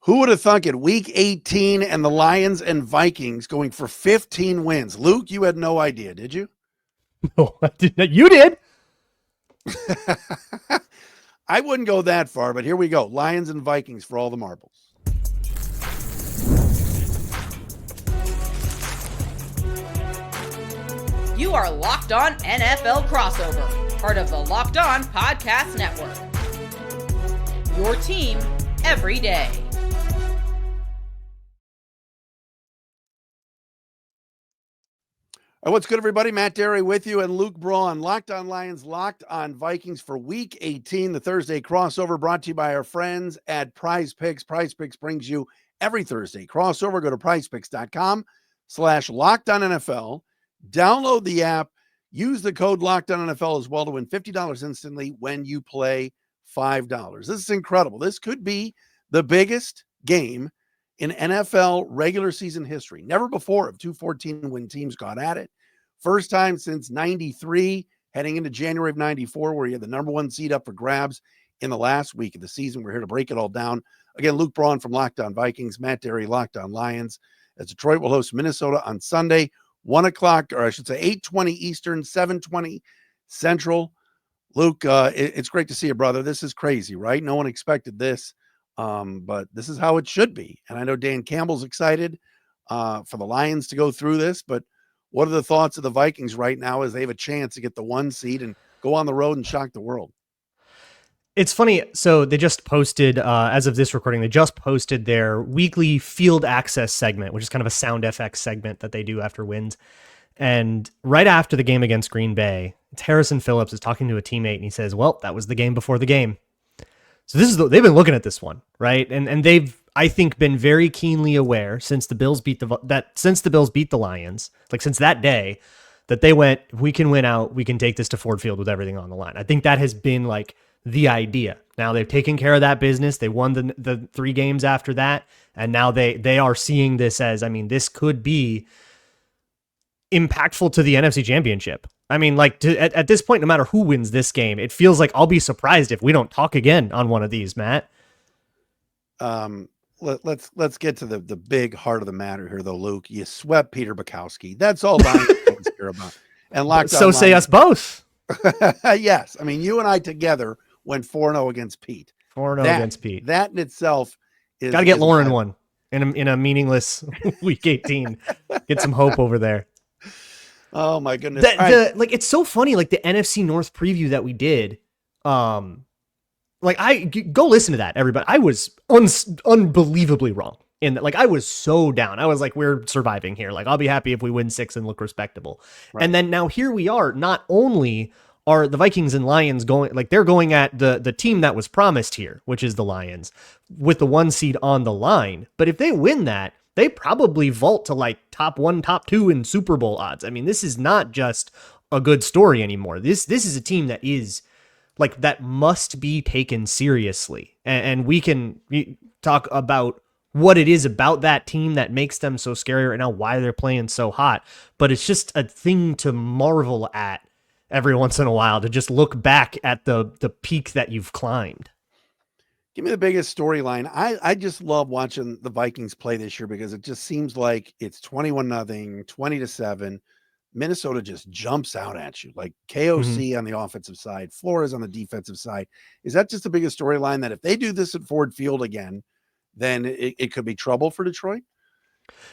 Who would have thunk it? Week 18 and the Lions and Vikings going for 15 wins. Luke, you had no idea, did you? No, I didn't. You did. I wouldn't go that far, but here we go. Lions and Vikings for all the marbles. You are Locked On NFL Crossover, part of the Locked On Podcast Network. Your team every day. What's good, everybody? Matt Dery with you and Luke Braun. Locked On Lions, Locked On Vikings for Week 18, the Thursday crossover, brought to you by our friends at PrizePicks. PrizePicks brings you every Thursday crossover. Go to PrizePicks.com/LockedOnNFL. Download the app. Use the code LockedOnNFL as well to win $50 instantly when you play $5. This is incredible. This could be the biggest game in NFL regular season history. Never before have two 14-win teams got at it. First time since 93, heading into January of 94, where you had the number one seed up for grabs in the last week of the season. We're here to break it all down. Again, Luke Braun from Locked On Vikings, Matt Dery, Locked On Lions. As Detroit will host Minnesota on Sunday, 1 o'clock, or I should say 8:20 Eastern, 7:20 Central. Luke, it's great to see you, brother. This is crazy, right? No one expected this, but this is how it should be. And I know Dan Campbell's excited for the Lions to go through this, but what are the thoughts of the Vikings right now as they have a chance to get the 1 seed and go on the road and shock the world? It's funny. So they just posted, as of this recording, they just posted their weekly field access segment, which is kind of a sound FX segment that they do after wins. And right after the game against Green Bay, it's Harrison Phillips is talking to a teammate and he says, well, that was the game before the game. So this is they've been looking at this one, right? And they've, I think, been very keenly aware since the Bills beat the Lions, like since that day, that they went, if we can win out, we can take this to Ford Field with everything on the line. I think that has been like the idea. Now they've taken care of that business. They won the 3 games after that, and now they are seeing this as, I mean, this could be impactful to the NFC Championship. I mean, like at this point, no matter who wins this game, it feels like I'll be surprised if we don't talk again on one of these, Matt. Let's get to the big heart of the matter here, though, Luke. You swept Peter Bukowski. That's all Lions fans care about. And Locked On so say us both. Yes, I mean you and I together went 4-0 against Pete. 4-0 against Pete. That in itself is got to get Lauren one in a meaningless week 18. Get some hope over there. Oh my goodness! Like it's so funny. Like the NFC North preview that we did. Like I go listen to that, everybody. I was unbelievably wrong in that. Like I was so down. I was like, we're surviving here. Like I'll be happy if we win 6 and look respectable. Right. And then now here we are. Not only are the Vikings and Lions going, like they're going at the team that was promised here, which is the Lions, with the 1 seed on the line. But if they win that, they probably vault to like top 1, top 2 in Super Bowl odds. I mean, this is not just a good story anymore. This is a team that is like that must be taken seriously. And we can talk about what it is about that team that makes them so scary right now, why they're playing so hot. But it's just a thing to marvel at every once in a while, to just look back at the peak that you've climbed. Give me the biggest storyline. I just love watching the Vikings play this year because it just seems like it's 21-0, 20-7. Minnesota just jumps out at you, like KOC on the offensive side, Flores on the defensive side. Is that just the biggest storyline, that if they do this at Ford Field again, then it could be trouble for Detroit?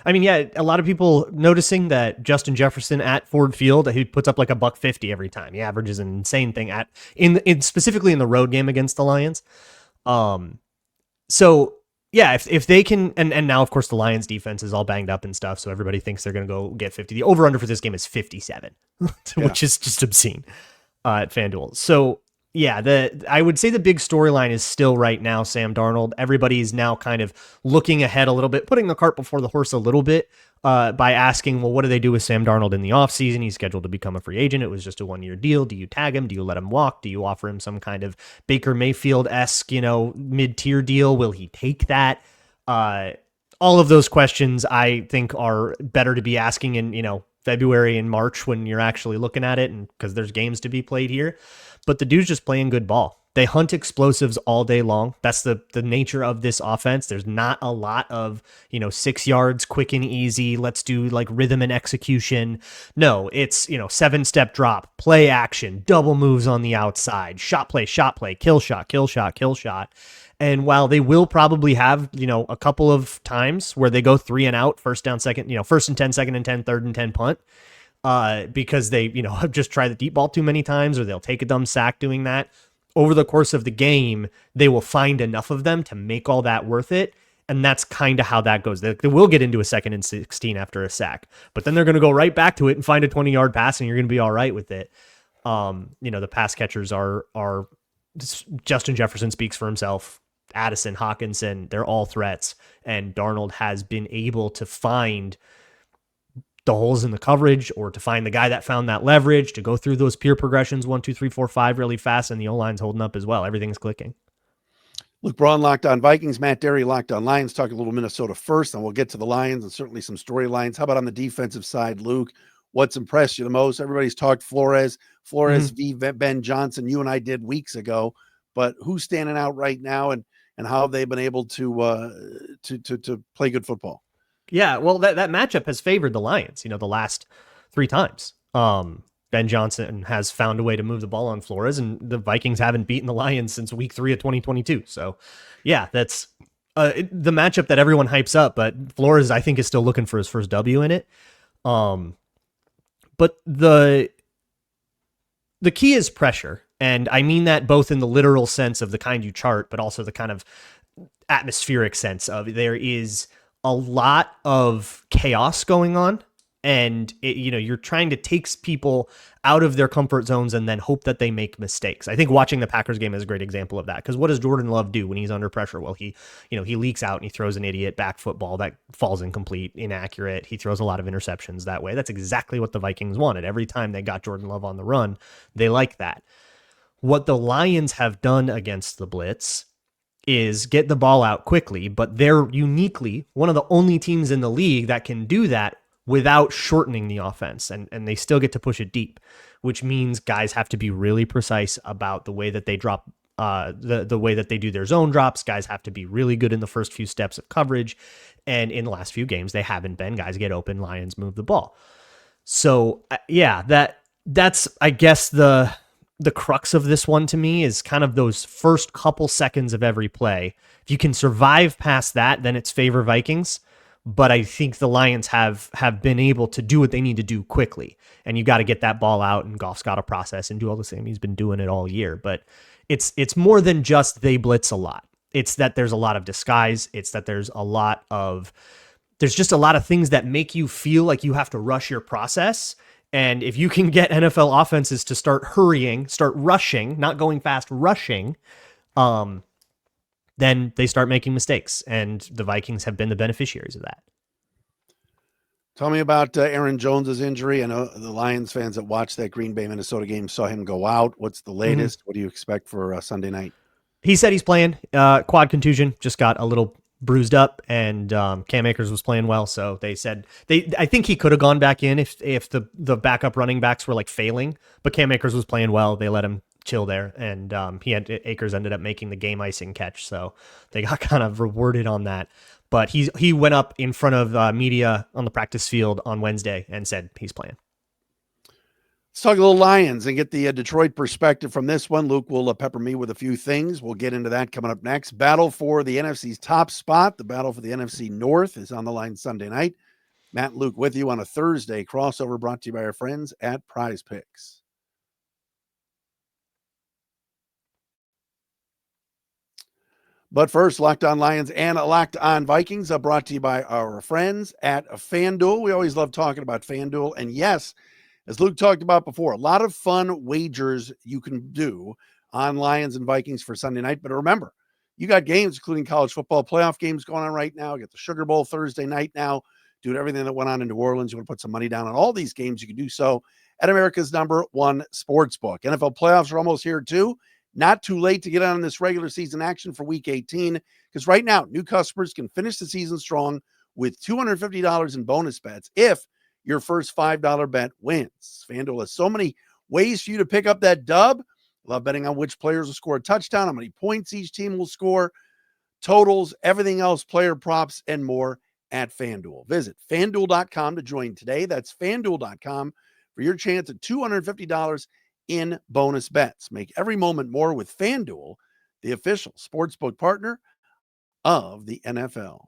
I mean, yeah, a lot of people noticing that Justin Jefferson at Ford Field, he puts up like $150 every time. He averages an insane thing in specifically in the road game against the Lions. So yeah, if they can, and now of course the Lions defense is all banged up and stuff, so everybody thinks they're going to go get 50. The over under for this game is 57, which is just obscene at FanDuel. So yeah, I would say the big storyline is still right now Sam Darnold. Everybody is now kind of looking ahead a little bit, putting the cart before the horse a little bit, by asking, well, what do they do with Sam Darnold in the offseason? He's scheduled to become a free agent. It was just a 1-year deal. Do you tag him? Do you let him walk? Do you offer him some kind of Baker Mayfield-esque, mid-tier deal? Will he take that? All of those questions I think are better to be asking in, February and March when you're actually looking at it, and because there's games to be played here. But the dude's just playing good ball. They hunt explosives all day long. That's the nature of this offense. There's not a lot of, 6 yards, quick and easy. Let's do like rhythm and execution. No, it's, 7-step drop, play action, double moves on the outside, shot play, kill shot, kill shot, kill shot. And while they will probably have, a couple of times where they go 3 and out, first down, second, first and 10, second and 10, third and 10 punt, because they, have just tried the deep ball too many times, or they'll take a dumb sack doing that. Over the course of the game, they will find enough of them to make all that worth it. And that's kind of how that goes. They will get into a 2nd and 16 after a sack, but then they're going to go right back to it and find a 20-yard pass, and you're going to be all right with it. The pass catchers are Justin Jefferson speaks for himself. Addison, Hawkinson, they're all threats. And Darnold has been able to find the holes in the coverage, or to find the guy that found that leverage, to go through those peer progressions 1, 2, 3, 4, 5 really fast, and the O-line's holding up as well. Everything's clicking. Luke Braun, Locked On Vikings. Matt Dery, Locked On Lions. Talk a little Minnesota first, and we'll get to the Lions and certainly some storylines. How about on the defensive side, Luke? What's impressed you the most? Everybody's talked Flores v. Ben Johnson. You and I did weeks ago, but who's standing out right now, and how have they been able to play good football? Yeah, well, that matchup has favored the Lions, the last 3 times. Ben Johnson has found a way to move the ball on Flores, and the Vikings haven't beaten the Lions since week 3 of 2022. So, yeah, that's the matchup that everyone hypes up, but Flores, I think, is still looking for his first W in it. But the key is pressure, and I mean that both in the literal sense of the kind you chart, but also the kind of atmospheric sense of there is a lot of chaos going on, and you're trying to take people out of their comfort zones and then hope that they make mistakes. I think watching the Packers game is a great example of that, because what does Jordan Love do when he's under pressure? Well, he leaks out and he throws an idiot back football that falls incomplete, inaccurate. He throws a lot of interceptions that way. That's exactly what the Vikings wanted. Every time they got Jordan Love on the run, they like that. What the Lions have done against the blitz is get the ball out quickly, but they're uniquely one of the only teams in the league that can do that without shortening the offense, and they still get to push it deep, which means guys have to be really precise about the way that they drop, the way that they do their zone drops. Guys have to be really good in the first few steps of coverage, and in the last few games they haven't been. Guys get open, Lions move the ball. So yeah, that's I guess the crux of this one to me is kind of those first couple seconds of every play. If you can survive past that, then it's favor Vikings. But I think the Lions have been able to do what they need to do quickly. And you got to get that ball out, and Goff's got to process and do all the same. He's been doing it all year. But it's more than just they blitz a lot. It's that there's a lot of disguise. It's that there's just a lot of things that make you feel like you have to rush your process. And if you can get NFL offenses to start hurrying, start rushing, not going fast, rushing, then they start making mistakes. And the Vikings have been the beneficiaries of that. Tell me about Aaron Jones's injury. I know the Lions fans that watched that Green Bay Minnesota game saw him go out. What's the latest? What do you expect for Sunday night? He said he's playing. Quad contusion, just got a little bruised up, and Cam Akers was playing well. So they said I think he could have gone back in if the backup running backs were like failing, but Cam Akers was playing well. They let him chill there, and Akers ended up making the game icing catch. So they got kind of rewarded on that. But he went up in front of media on the practice field on Wednesday and said he's playing. Let's talk a little Lions and get the Detroit perspective from this one. Luke will pepper me with a few things. We'll get into that coming up next. Battle for the NFC's top spot. The battle for the NFC North is on the line Sunday night. Matt and Luke with you on a Thursday crossover, brought to you by our friends at PrizePicks. But first, Locked On Lions and Locked On Vikings are brought to you by our friends at FanDuel. We always love talking about FanDuel. And yes, as Luke talked about before, a lot of fun wagers you can do on Lions and Vikings for Sunday night. But remember, you got games, including college football playoff games going on right now. You got the Sugar Bowl Thursday night now. Doing everything that went on in New Orleans. You want to put some money down on all these games, you can do so at America's #1 sportsbook. NFL playoffs are almost here too. Not too late to get on this regular season action for Week 18, because right now, new customers can finish the season strong with $250 in bonus bets if your first $5 bet wins. FanDuel has so many ways for you to pick up that dub. Love betting on which players will score a touchdown, how many points each team will score, totals, everything else, player props, and more at FanDuel. Visit FanDuel.com to join today. That's FanDuel.com for your chance at $250 in bonus bets. Make every moment more with FanDuel, the official sportsbook partner of the NFL.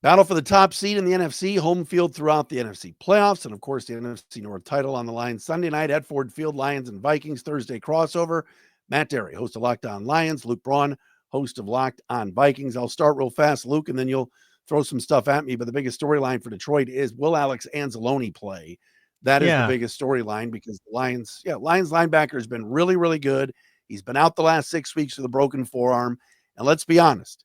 Battle for the top seed in the NFC, home field throughout the NFC playoffs, and of course the NFC North title on the line Sunday night at Ford Field. Lions and Vikings Thursday crossover. Matt Dery, host of Locked On Lions. Luke Braun, host of Locked On Vikings. I'll start real fast, Luke, and then you'll throw some stuff at me. But the biggest storyline for Detroit is, will Alex Anzalone play? That is the biggest storyline, because the Lions linebacker has been really, really good. He's been out the last 6 weeks with a broken forearm. And let's be honest,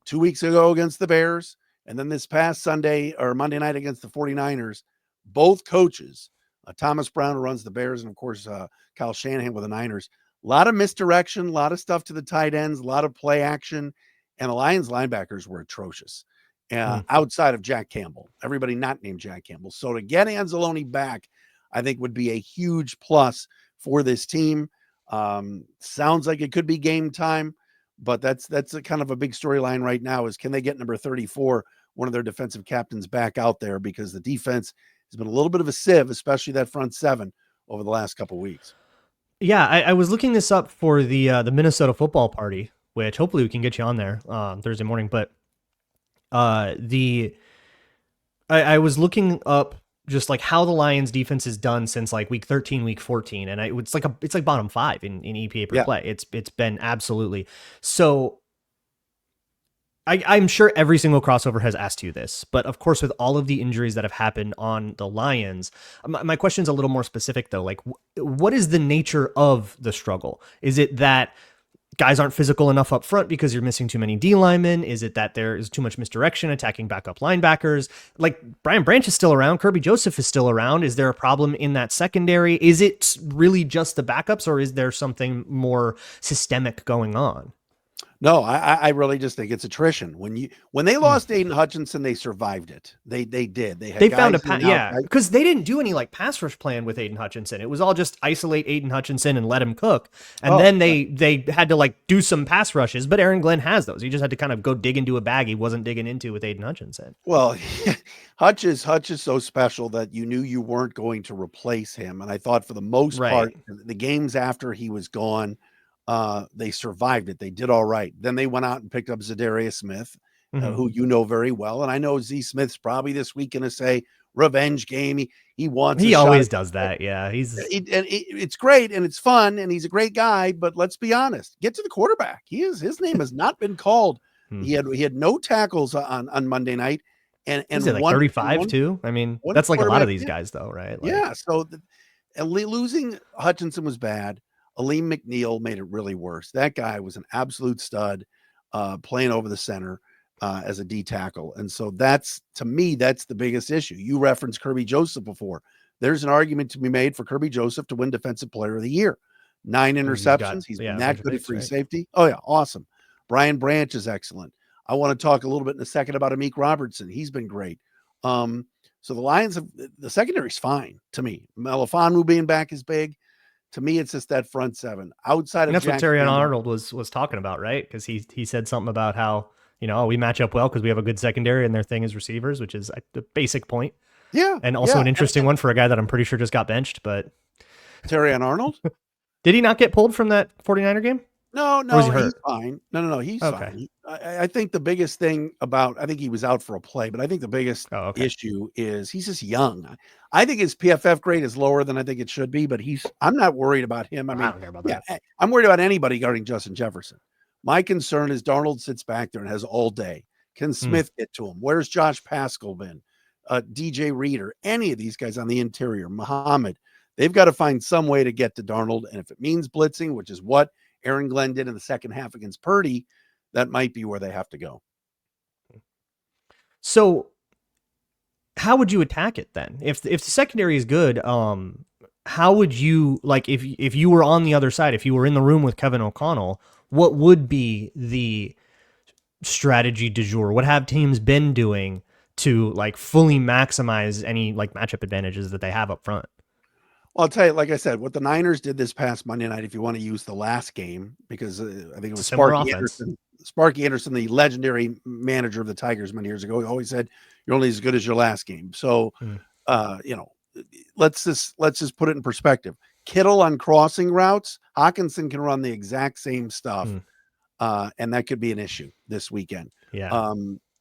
2 weeks ago against the Bears, and then this past Sunday or Monday night against the 49ers, both coaches, Thomas Brown, who runs the Bears, and of course, Kyle Shanahan with the Niners, a lot of misdirection, a lot of stuff to the tight ends, a lot of play action, and the Lions linebackers were atrocious outside of Jack Campbell, everybody not named Jack Campbell. So to get Anzalone back, I think would be a huge plus for this team. Sounds like it could be game time, but that's a kind of a big storyline right now, is can they get number 34, one of their defensive captains, back out there, because the defense has been a little bit of a sieve, especially that front seven over the last couple of weeks. Yeah, I was looking this up for the Minnesota football party, which hopefully we can get you on there Thursday morning. But I was looking up just like how the Lions defense is done since like week 13, week 14. And it's like bottom 5 in EPA per play. It's been absolutely. So I'm sure every single crossover has asked you this, but of course, with all of the injuries that have happened on the Lions, my question's a little more specific though. Like, what is the nature of the struggle? Is it that guys aren't physical enough up front because you're missing too many D linemen? Is it that there is too much misdirection attacking backup linebackers? Like, Brian Branch is still around. Kirby Joseph is still around. Is there a problem in that secondary? Is it really just the backups, or is there something more systemic going on? No, I really just think it's attrition. When they lost Aiden Hutchinson, they survived it. They did. They found because they didn't do any like pass rush plan with Aiden Hutchinson. It was all just isolate Aiden Hutchinson and let him cook. And then they had to like do some pass rushes, but Aaron Glenn has those. He just had to kind of go dig into a bag he wasn't digging into with Aiden Hutchinson. Well, Hutch is so special that you knew you weren't going to replace him. And I thought for the most part, the games after he was gone, they survived it. They did all right. Then they went out and picked up Zadarius Smith, who you know very well. And I know Z Smith's probably this week going to say revenge game. He wants. He always does that. Yeah, it's great and it's fun and he's a great guy. But let's be honest. Get to the quarterback. His name has not been called. He had no tackles on Monday night. And is it like 35 too? I mean, that's like a lot of these guys though, right? Like, yeah. So losing Hutchinson was bad. Aleem McNeil made it really worse. That guy was an absolute stud, playing over the center as a D tackle. And so to me, that's the biggest issue. You referenced Kirby Joseph before. There's an argument to be made for Kirby Joseph to win Defensive Player of the Year. 9 interceptions. He's been that good at free safety. Oh, yeah. Awesome. Brian Branch is excellent. I want to talk a little bit in a second about Amik Robertson. He's been great. So the Lions the secondary's fine to me. Melifonwu being back is big. To me, it's just that front seven outside of that's Jack what Terry Arnold was talking about, right? Because he said something about how, we match up well because we have a good secondary and their thing is receivers, which is the basic point. Yeah. And also an interesting one for a guy that I'm pretty sure just got benched, but Terry Arnold? Did he not get pulled from that 49er game? No, he's fine. No, he's fine. I think the biggest thing I think he was out for a play, but I think the biggest issue is he's just young. I think his PFF grade is lower than I think it should be, but I'm not worried about him. I don't care about that. I'm worried about anybody guarding Justin Jefferson. My concern is Darnold sits back there and has all day. Can Smith get to him? Where's Josh Paschal been? DJ Reader, any of these guys on the interior, Muhammad, they've got to find some way to get to Darnold. And if it means blitzing, which is what Aaron Glenn did in the second half against Purdy, that might be where they have to go. So how would you attack it then? If the secondary is good, how would you, like, if you were on the other side, if you were in the room with Kevin O'Connell, what would be the strategy du jour? What have teams been doing to like fully maximize any like matchup advantages that they have up front. Well, I'll tell you, like I said, what the Niners did this past Monday night, if you want to use the last game, because I think it was Similar Sparky offense. Anderson. Sparky Anderson, the legendary manager of the Tigers many years ago, he always said, "You're only as good as your last game." So, you know, let's just put it in perspective. Kittle on crossing routes, Hawkinson can run the exact same stuff, and that could be an issue this weekend. Yeah.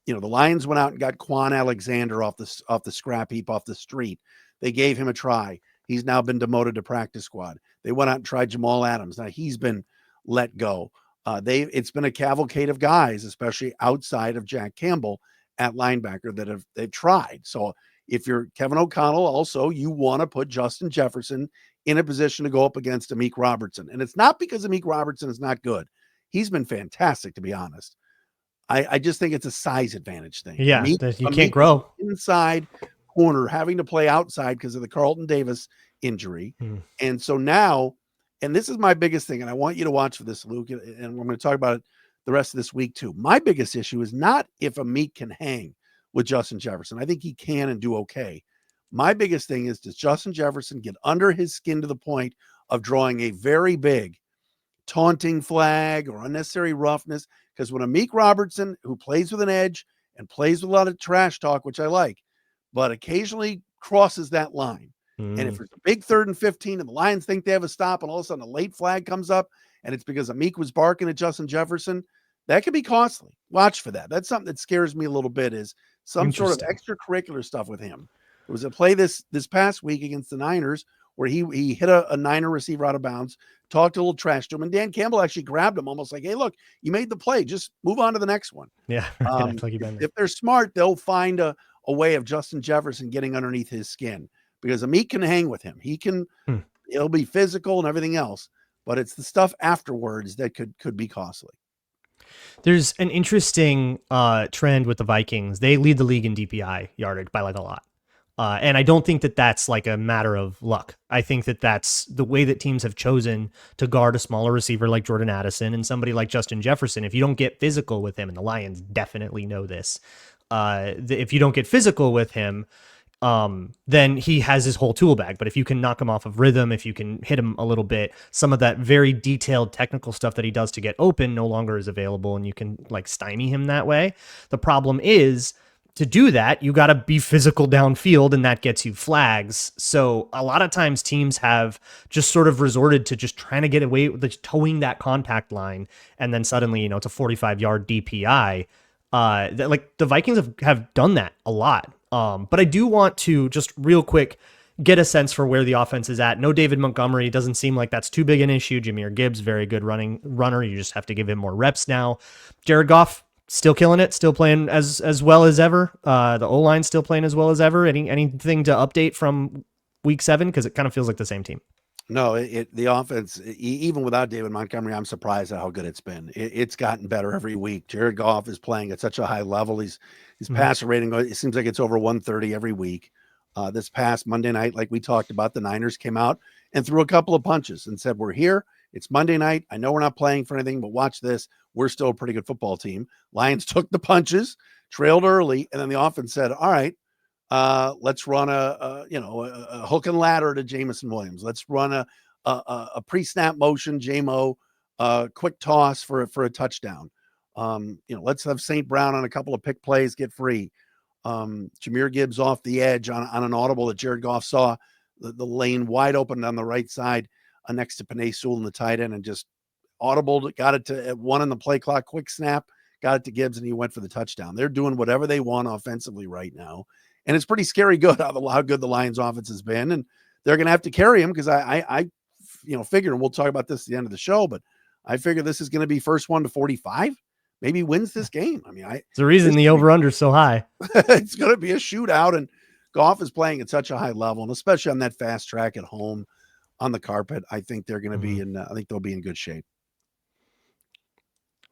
You know, the Lions went out and got Quan Alexander off the scrap heap off the street. They gave him a try. He's now been demoted to practice squad. They went out and tried Jamal Adams. Now he's been let go. It's been a cavalcade of guys, especially outside of Jack Campbell at linebacker, that they've tried. So if you're Kevin O'Connell, also you want to put Justin Jefferson in a position to go up against Amik Robertson. And it's not because Amik Robertson is not good. He's been fantastic, to be honest. I just think it's a size advantage thing. Yeah, you can't grow inside corner, having to play outside because of the Carlton Davis injury. And so now, and this is my biggest thing, and I want you to watch for this, Luke, and I'm going to talk about it the rest of this week too. My biggest issue is not if Amik can hang with Justin Jefferson. I think he can and do okay. My biggest thing is, does Justin Jefferson get under his skin to the point of drawing a very big taunting flag or unnecessary roughness? Because when Amik Robertson, who plays with an edge and plays with a lot of trash talk, which I like, but occasionally crosses that line. And if it's a big 3rd and 15 and the Lions think they have a stop and all of a sudden a late flag comes up and it's because Amik was barking at Justin Jefferson, that could be costly. Watch for that. That's something that scares me a little bit, is some sort of extracurricular stuff with him. There was a play this past week against the Niners where he hit a Niner receiver out of bounds, talked a little trash to him, and Dan Campbell actually grabbed him almost like, "Hey, look, you made the play. Just move on to the next one." Yeah. If they're smart, they'll find a way of Justin Jefferson getting underneath his skin, because Amik can hang with him. He can, it'll be physical and everything else, but it's the stuff afterwards that could be costly. There's an interesting trend with the Vikings. They lead the league in DPI yardage by like a lot. And I don't think that that's like a matter of luck. I think that that's the way that teams have chosen to guard a smaller receiver like Jordan Addison and somebody like Justin Jefferson. If you don't get physical with him, and the Lions definitely know this, if you don't get physical with him, then he has his whole tool bag. But if you can knock him off of rhythm, if you can hit him a little bit, some of that very detailed technical stuff that he does to get open no longer is available, and you can like stymie him that way. The problem is, to do that, you got to be physical downfield, and that gets you flags. So a lot of times teams have just sort of resorted to just trying to get away with towing that contact line, and then suddenly, it's a 45-yard DPI. Like the Vikings have done that a lot. But I do want to just real quick get a sense for where the offense is at. No David Montgomery. Doesn't seem like that's too big an issue. Jahmyr Gibbs, very good runner. You just have to give him more reps now. Jared Goff, still killing it, still playing as well as ever. The O-line still playing as well as ever. Anything to update from week 7? Because it kind of feels like the same team. No, the offense, even without David Montgomery, I'm surprised at how good it's been. It's gotten better every week. Jared Goff is playing at such a high level. His passer rating, it seems like it's over 130 every week. This past Monday night, like we talked about, the Niners came out and threw a couple of punches and said, "We're here. It's Monday night. I know we're not playing for anything, but watch this. We're still a pretty good football team." Lions took the punches, trailed early, and then the offense said, "All right, let's run a hook and ladder to Jamison Williams. Let's run a pre-snap motion, JMO, quick toss for a touchdown. Let's have St. Brown on a couple of pick plays, get free. Jahmyr Gibbs off the edge on an audible that Jared Goff saw the lane wide open on the right side next to Penei Sewell in the tight end, and just audible, got it to 1 in the play clock, quick snap, got it to Gibbs, and he went for the touchdown. They're doing whatever they want offensively right now. And it's pretty scary good how good the Lions offense has been. And they're going to have to carry him, because I figure, and we'll talk about this at the end of the show, but I figure this is going to be first one to 45, maybe wins this game. I mean, it's the reason the over-under is so high. It's going to be a shootout, and Goff is playing at such a high level, and especially on that fast track at home on the carpet. I think they're going to be I think they'll be in good shape.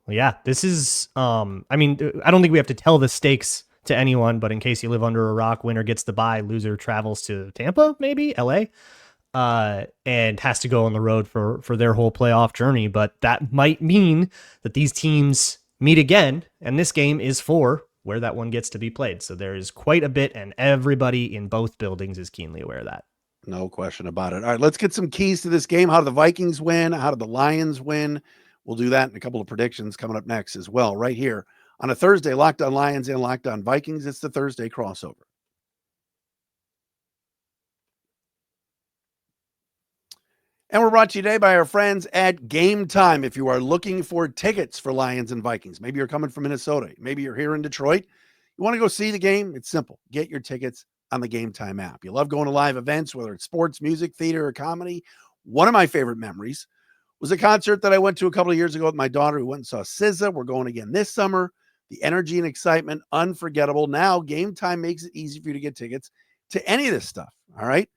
Well, yeah, this is, I don't think we have to tell the stakes to anyone, but in case you live under a rock, winner gets the bye, loser travels to Tampa, maybe LA, and has to go on the road for their whole playoff journey. But that might mean that these teams meet again, and this game is for where that one gets to be played. So there is quite a bit, and everybody in both buildings is keenly aware of that. No question about it. All right, let's get some keys to this game. How did the Vikings win? How did the Lions win? We'll do that in a couple of predictions coming up next as well, right here on a Thursday, Locked On Lions and Locked On Vikings. It's the Thursday crossover. And we're brought to you today by our friends at Gametime. If you are looking for tickets for Lions and Vikings, maybe you're coming from Minnesota, maybe you're here in Detroit, you want to go see the game, it's simple. Get your tickets on the Gametime app. You love going to live events, whether it's sports, music, theater, or comedy. One of my favorite memories was a concert that I went to a couple of years ago with my daughter who went and saw SZA. We're going again this summer. The energy and excitement, unforgettable. Now, Gametime makes it easy for you to get tickets to any of this stuff, all right?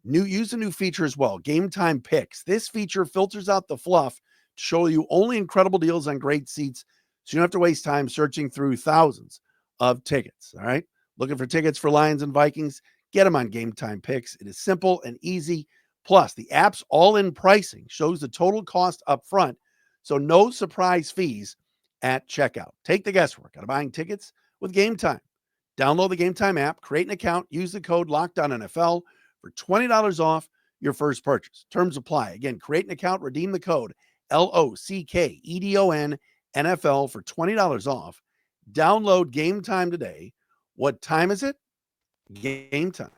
Use a new feature as well, Gametime Picks. This feature filters out the fluff to show you only incredible deals on great seats, so you don't have to waste time searching through thousands of tickets, all right? Looking for tickets for Lions and Vikings? Get them on Gametime Picks. It is simple and easy. Plus, the app's all-in pricing shows the total cost up front, so no surprise fees at checkout. Take the guesswork out of buying tickets with Gametime. Download the Gametime app, create an account, use the code LOCKEDONNFL for $20 off your first purchase. Terms apply. Again, create an account, redeem the code LOCKEDON NFL for $20 off. Download Gametime today. What time is it? Game time.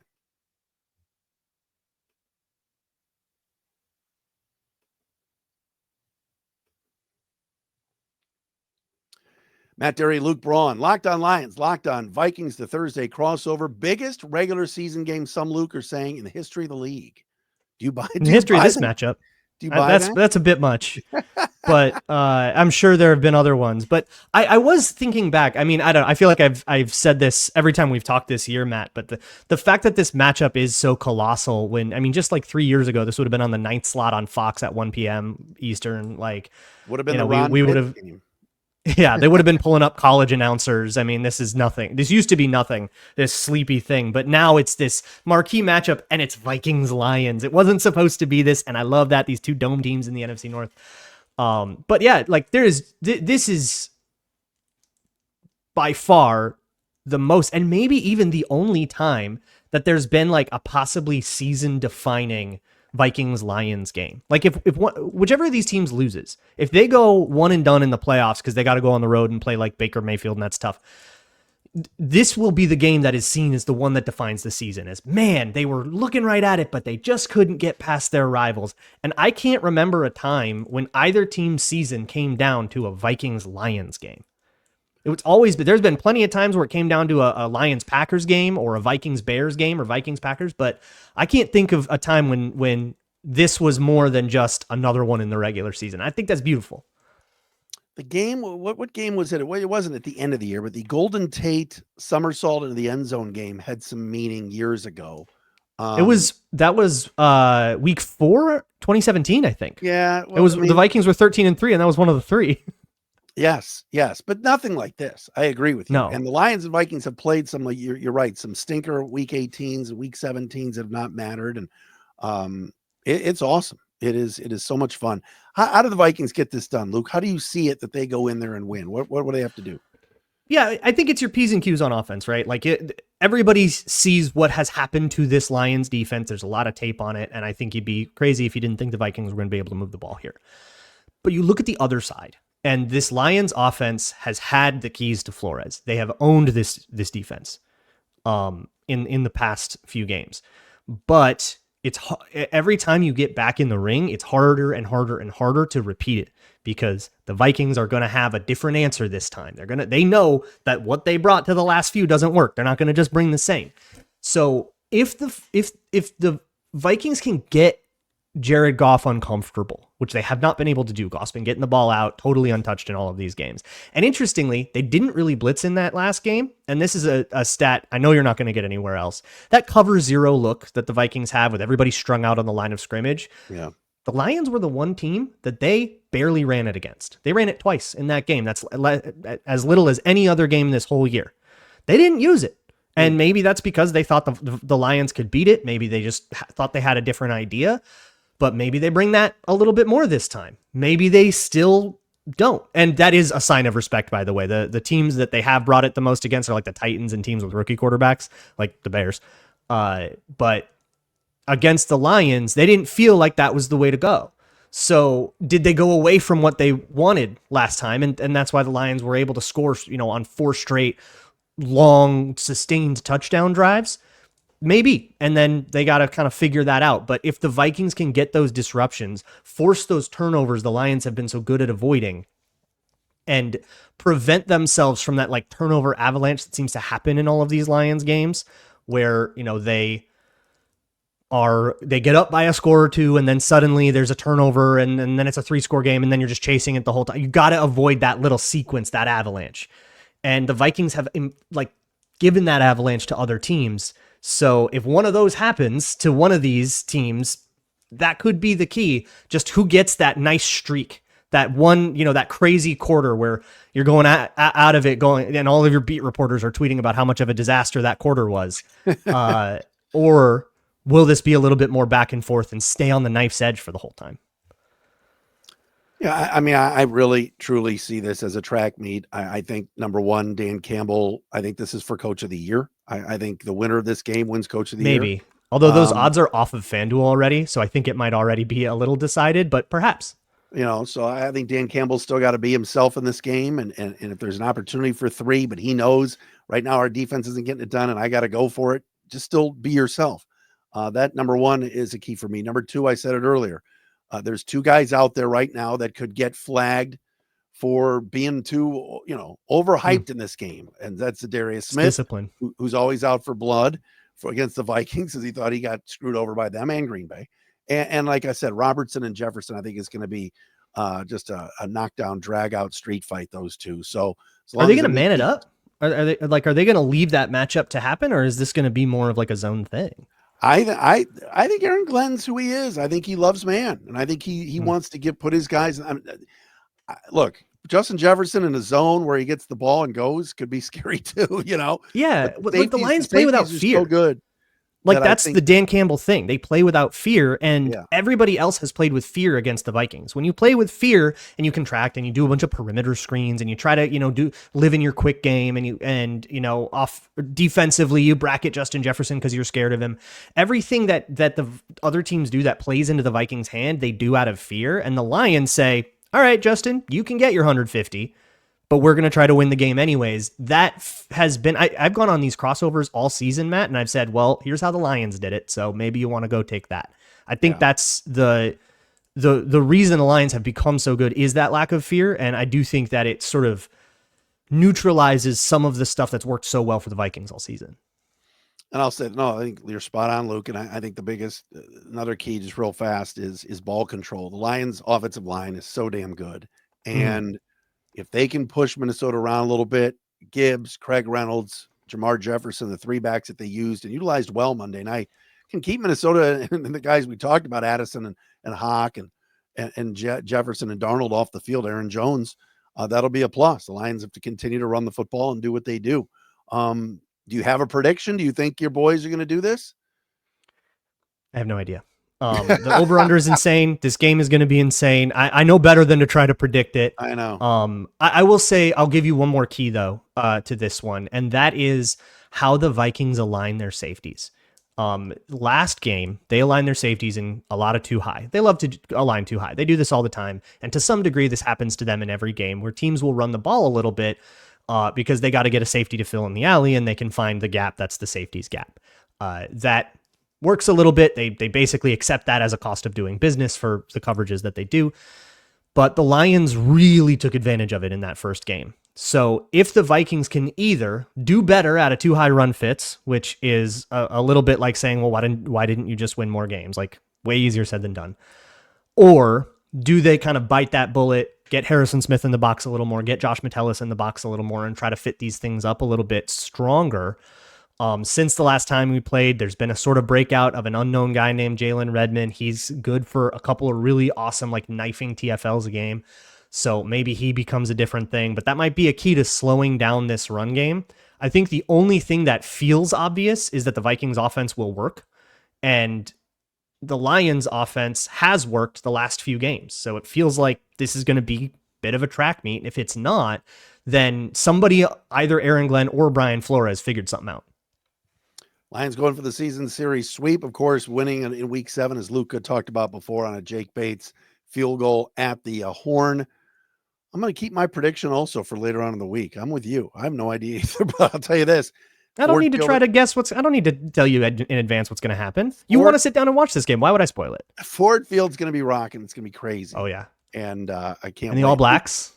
Matt Dery, Luke Braun, Locked On Lions, Locked On Vikings, the Thursday crossover. Biggest regular season game, some Luke are saying, in the history of the league. Do you buy it? In the history of this matchup. Do you buy that? That's a bit much, but I'm sure there have been other ones. But I was thinking back. I mean, I feel like I've said this every time we've talked this year, Matt. But the fact that this matchup is so colossal, just like 3 years ago, this would have been on the 9th slot on Fox at 1 p.m. Eastern. Like, would have been we would have. Yeah, they would have been pulling up college announcers. I mean, this is nothing. This used to be nothing, this sleepy thing. But now it's this marquee matchup, and it's Vikings-Lions. It wasn't supposed to be this, and I love that. These two dome teams in the NFC North. But yeah, like this is by far the most, and maybe even the only time that there's been like a possibly season-defining Vikings-Lions game. Like if whichever of these teams loses, if they go one and done in the playoffs because they got to go on the road and play like Baker Mayfield and that's tough, this will be the game that is seen as the one that defines the season. As, man, they were looking right at it, but they just couldn't get past their rivals. And I can't remember a time when either team's season came down to a Vikings-Lions game. It's always, but there's been plenty of times where it came down to a Lions-Packers game or a Vikings-Bears game or Vikings-Packers, but I can't think of a time when this was more than just another one in the regular season. I think that's beautiful. The game, what game was it? Well, it wasn't at the end of the year, but the Golden Tate somersault into the end zone game had some meaning years ago. That was week 4, 2017, I think. Yeah. Well, the Vikings were 13-3, and that was one of the 3. Yes, but nothing like this. I agree with you. No. And the Lions and Vikings have played some, like you're right, some stinker week 18s, week 17s have not mattered, and it's awesome. It is so much fun. How do the Vikings get this done, Luke? How do you see it that they go in there and win? What do they have to do? Yeah, I think it's your P's and Q's on offense, right? Like everybody sees what has happened to this Lions defense. There's a lot of tape on it, and I think you'd be crazy if you didn't think the Vikings were going to be able to move the ball here. But you look at the other side. And this Lions offense has had the keys to Flores. They have owned this defense in the past few games. But it's every time you get back in the ring, it's harder and harder and harder to repeat it because the Vikings are going to have a different answer this time. They know that what they brought to the last few doesn't work. They're not going to just bring the same. So if the Vikings can get Jared Goff uncomfortable, which they have not been able to do. Goff's been getting the ball out totally untouched in all of these games. And interestingly, they didn't really blitz in that last game. And this is a stat I know you're not going to get anywhere else. That cover 0 look that the Vikings have with everybody strung out on the line of scrimmage. Yeah. The Lions were the one team that they barely ran it against. They ran it twice in that game. That's as little as any other game this whole year. They didn't use it. And maybe that's because they thought the Lions could beat it. Maybe they just thought they had a different idea. But maybe they bring that a little bit more this time. Maybe they still don't. And that is a sign of respect, by the way. The teams that they have brought it the most against are like the Titans and teams with rookie quarterbacks, like the Bears. But against the Lions, they didn't feel like that was the way to go. So did they go away from what they wanted last time? And that's why the Lions were able to score, on 4 straight long, sustained touchdown drives? Maybe. And then they got to kind of figure that out. But if the Vikings can get those disruptions, force those turnovers the Lions have been so good at avoiding, and prevent themselves from that like turnover avalanche that seems to happen in all of these Lions games where, they get up by a score or two and then suddenly there's a turnover and then it's a 3-score game and then you're just chasing it the whole time. You got to avoid that little sequence, that avalanche. And the Vikings have given that avalanche to other teams. So if one of those happens to one of these teams, that could be the key. Just who gets that nice streak, that one, that crazy quarter where you're going out of it going, and all of your beat reporters are tweeting about how much of a disaster that quarter was. Or will this be a little bit more back and forth and stay on the knife's edge for the whole time? Yeah, I mean, I really, truly see this as a track meet. I think, number one, Dan Campbell, I think this is for Coach of the Year. I think the winner of this game wins Coach of the Year. Maybe. Although those odds are off of FanDuel already, so I think it might already be a little decided, but perhaps. So I think Dan Campbell's still got to be himself in this game. And if there's an opportunity for 3, but he knows right now our defense isn't getting it done and I got to go for it, just still be yourself. That, number one, is a key for me. Number 2, I said it earlier. There's 2 guys out there right now that could get flagged for being too, overhyped in this game. And that's Darius Smith, discipline, who's always out for blood against the Vikings because he thought he got screwed over by them and Green Bay. And like I said, Robertson and Jefferson, I think is going to be just a knockdown, drag out street fight, those 2. So are they going to man it up? Are they going to leave that matchup to happen, or is this going to be more of like a zone thing? I think Aaron Glenn's who he is. I think he loves man, and I think he wants to put his guys. Look, Justin Jefferson in a zone where he gets the ball and goes could be scary too. Yeah, like the Lions play without fear. So good. Like that's the Dan Campbell thing. They play without fear, and everybody else has played with fear against the Vikings. When you play with fear and you contract and you do a bunch of perimeter screens and you try to, live in your quick game and off defensively, you bracket Justin Jefferson because you're scared of him. Everything that the other teams do that plays into the Vikings' hand, they do out of fear. And the Lions say, all right, Justin, you can get your 150. But we're going to try to win the game anyways. That has been, I've gone on these crossovers all season, Matt, and I've said, well, here's how the Lions did it. So maybe you want to go take that. I think that's the reason the Lions have become so good is that lack of fear. And I do think that it sort of neutralizes some of the stuff that's worked so well for the Vikings all season. And I'll say, no, I think you're spot on, Luke. And I think the biggest, another key just real fast is ball control. The Lions offensive line is so damn good. And if they can push Minnesota around a little bit, Gibbs, Craig Reynolds, Jamar Jefferson, the 3 backs that they used and utilized well Monday night, can keep Minnesota and the guys we talked about, Addison and Hawk and Jefferson and Darnold off the field, Aaron Jones, that'll be a plus. The Lions have to continue to run the football and do what they do. Do you have a prediction? Do you think your boys are going to do this? I have no idea. The over-under is insane. This game is going to be insane. I know better than to try to predict it. I know. I will say, I'll give you one more key, though, to this one, and that is how the Vikings align their safeties. Last game, they aligned their safeties in a lot of too high. They love to align too high. They do this all the time, and to some degree, this happens to them in every game where teams will run the ball a little bit because they got to get a safety to fill in the alley, and they can find the gap that's the safety's gap. That works a little bit. They basically accept that as a cost of doing business for the coverages that they do. But the Lions really took advantage of it in that first game. So if the Vikings can either do better out of 2 high run fits, which is a little bit like saying, well, why didn't you just win more games? Like way easier said than done. Or do they kind of bite that bullet, get Harrison Smith in the box a little more, get Josh Metellus in the box a little more, and try to fit these things up a little bit stronger? Since the last time we played, there's been a sort of breakout of an unknown guy named Jalen Redmond. He's good for a couple of really awesome, like knifing TFLs a game. So maybe he becomes a different thing, but that might be a key to slowing down this run game. I think the only thing that feels obvious is that the Vikings offense will work, and the Lions offense has worked the last few games. So it feels like this is going to be bit of a track meet. If it's not, then somebody, either Aaron Glenn or Brian Flores, figured something out. Lions going for the season series sweep, of course, winning in week 7, as Luca talked about before, on a Jake Bates field goal at the Horn. I'm going to keep my prediction also for later on in the week. I'm with you. I have no idea either, but I'll tell you this. I don't need to try to guess I don't need to tell you in advance what's going to happen. You want to sit down and watch this game. Why would I spoil it? Ford Field's going to be rocking. It's going to be crazy. Oh, yeah. And I can't. And the All Blacks?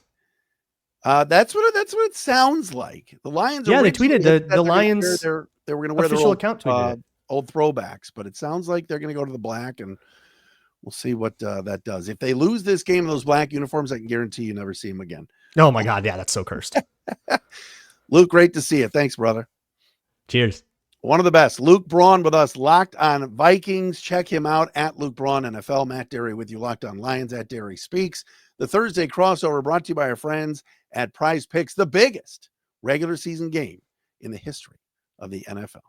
That's what it sounds like. The Lions. Yeah, they tweeted the Lions. They were going to wear their official account old throwbacks, but it sounds like they're going to go to the black, and we'll see what that does. If they lose this game in those black uniforms, I can guarantee you never see them again. Oh my God, yeah, that's so cursed. Luke, great to see you. Thanks, brother. Cheers. One of the best. Luke Braun with us, Locked on Vikings. Check him out at Luke Braun NFL. Matt Dery with you, Locked on Lions, at Dery Speaks. The Thursday crossover brought to you by our friends at PrizePicks, the biggest regular season game in the history of the NFL.